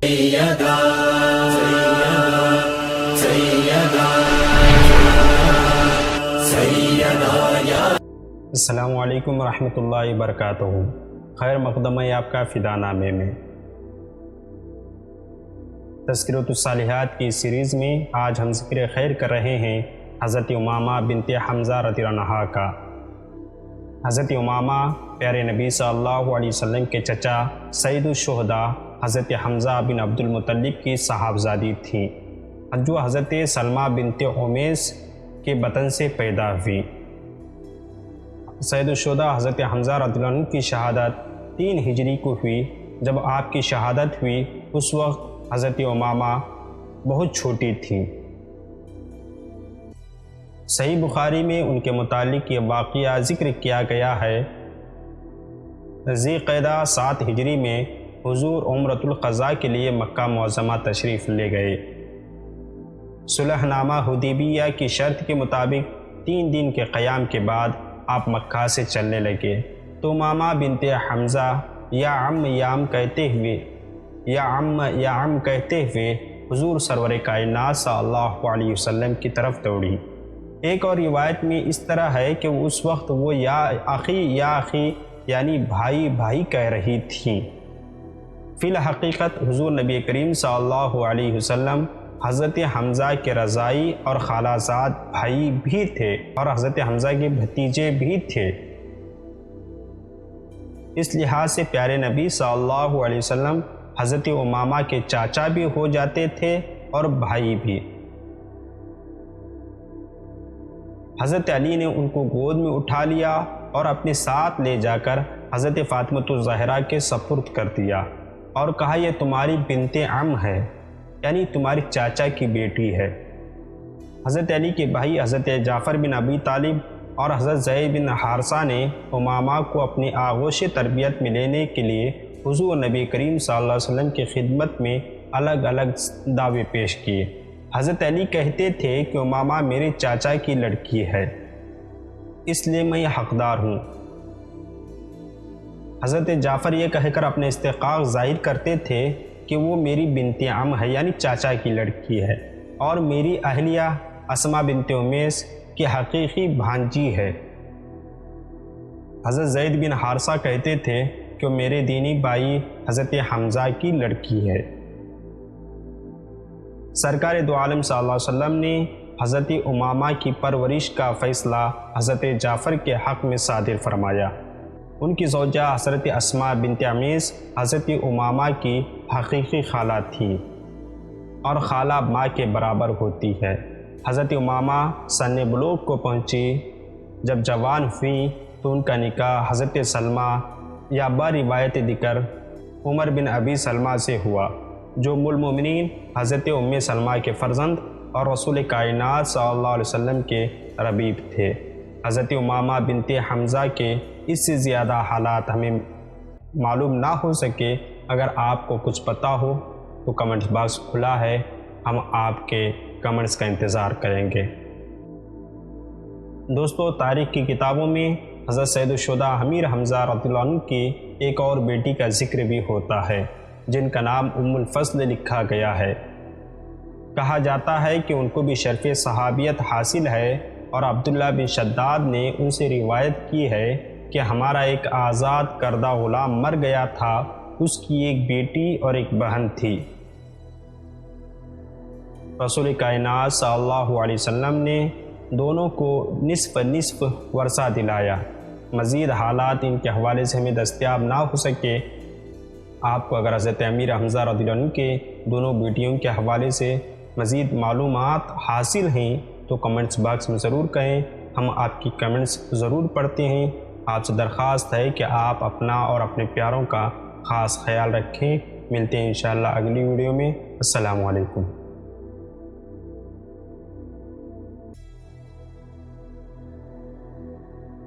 سیدہ السلام علیکم ورحمۃ اللہ وبرکاتہ۔ خیر مقدم ہے آپ کا فدا نامے میں۔ تذکرۃ الصالحات کی سیریز میں آج ہم ذکر خیر کر رہے ہیں حضرت امامہ بنت حمزہ رضی اللہ عنہا کا۔ حضرت امامہ پیارے نبی صلی اللہ علیہ وسلم کے چچا سید الشہداء حضرت حمزہ بن عبد المطلب کی صاحبزادی تھیں، جو حضرت سلمہ بنت امیس کے بطن سے پیدا ہوئی۔ سید الشہداء حضرت حمزہ رضی اللہ عنہ کی شہادت 3 ہجری کو ہوئی۔ جب آپ کی شہادت ہوئی اس وقت حضرت امامہ بہت چھوٹی تھیں۔ صحیح بخاری میں ان کے متعلق یہ واقعہ ذکر کیا گیا ہے۔ ذی قعدہ 7 ہجری میں حضور عمرۃ القضاء کے لیے مکہ معظمہ تشریف لے گئے۔ صلح نامہ حدیبیہ کی شرط کے مطابق 3 دن کے قیام کے بعد آپ مکہ سے چلنے لگے تو امامہ بنت حمزہ یا عم کہتے ہوئے حضور سرور کائنات صلی اللہ علیہ وسلم کی طرف دوڑی۔ ایک اور روایت میں اس طرح ہے کہ اس وقت وہ یا اخی یعنی بھائی کہہ رہی تھیں۔ فی الحقیقت حضور نبی کریم صلی اللہ علیہ وسلم حضرت حمزہ کے رضاعی اور خالہ زاد بھائی بھی تھے اور حضرت حمزہ کے بھتیجے بھی تھے۔ اس لحاظ سے پیارے نبی صلی اللہ علیہ وسلم حضرت امامہ کے چاچا بھی ہو جاتے تھے اور بھائی بھی۔ حضرت علی نے ان کو گود میں اٹھا لیا اور اپنے ساتھ لے جا کر حضرت فاطمۃ الزہرا کے سپرد کر دیا اور کہا یہ تمہاری بنت عم ہے، یعنی تمہاری چاچا کی بیٹی ہے۔ حضرت علی کے بھائی حضرت جعفر بن ابی طالب اور حضرت زید بن حارثہ نے امامہ کو اپنی آغوش تربیت میں لینے کے لیے حضور نبی کریم صلی اللہ علیہ وسلم کی خدمت میں الگ الگ دعوے پیش کیے۔ حضرت علی کہتے تھے کہ امامہ میرے چاچا کی لڑکی ہے، اس لیے میں حقدار ہوں۔ حضرت جعفر یہ کہہ کر اپنے استحقاق ظاہر کرتے تھے کہ وہ میری بنت عم ہے، یعنی چاچا کی لڑکی ہے، اور میری اہلیہ اسماء بنت امیس کی حقیقی بھانجی ہے۔ حضرت زید بن حارثہ کہتے تھے کہ میرے دینی بھائی حضرت حمزہ کی لڑکی ہے۔ سرکار دو عالم صلی اللہ علیہ وسلم نے حضرت امامہ کی پرورش کا فیصلہ حضرت جعفر کے حق میں صادر فرمایا۔ ان کی زوجہ حضرت اسماء بنت امیس حضرت امامہ کی حقیقی خالہ تھی اور خالہ ماں کے برابر ہوتی ہے۔ حضرت امامہ سن بلوغ کو پہنچی۔ جب جوان ہوئی تو ان کا نکاح حضرت سلمہ یا بروایت ذکر عمر بن ابی سلمہ سے ہوا، جو ام المؤمنین حضرت ام سلمہ کے فرزند اور رسول کائنات صلی اللہ علیہ وسلم کے ربیب تھے۔ حضرت امامہ بنت حمزہ کے اس سے زیادہ حالات ہمیں معلوم نہ ہو سکے۔ اگر آپ کو کچھ پتہ ہو تو کمنٹس باکس کھلا ہے، ہم آپ کے کمنٹس کا انتظار کریں گے۔ دوستو، تاریخ کی کتابوں میں حضرت سید الشہداء امیر حمزہ رضی اللہ عنہ کی ایک اور بیٹی کا ذکر بھی ہوتا ہے جن کا نام ام الفضل لکھا گیا ہے۔ کہا جاتا ہے کہ ان کو بھی شرف صحابیت حاصل ہے اور عبداللہ بن شداد نے ان سے روایت کی ہے کہ ہمارا ایک آزاد کردہ غلام مر گیا تھا، اس کی ایک بیٹی اور ایک بہن تھی۔ رسول کائنات صلی اللہ علیہ وسلم نے دونوں کو نصف ورثہ دلایا۔ مزید حالات ان کے حوالے سے ہمیں دستیاب نہ ہو سکے۔ آپ کو اگر حضرت امیر حمزہ رضی اللہ عنہ کے دونوں بیٹیوں کے حوالے سے مزید معلومات حاصل ہیں تو کمنٹس باکس میں ضرور کہیں، ہم آپ کی کمنٹس ضرور پڑھتے ہیں۔ آپ سے درخواست ہے کہ آپ اپنا اور اپنے پیاروں کا خاص خیال رکھیں۔ ملتے ہیں انشاءاللہ اگلی ویڈیو میں۔ السلام علیکم۔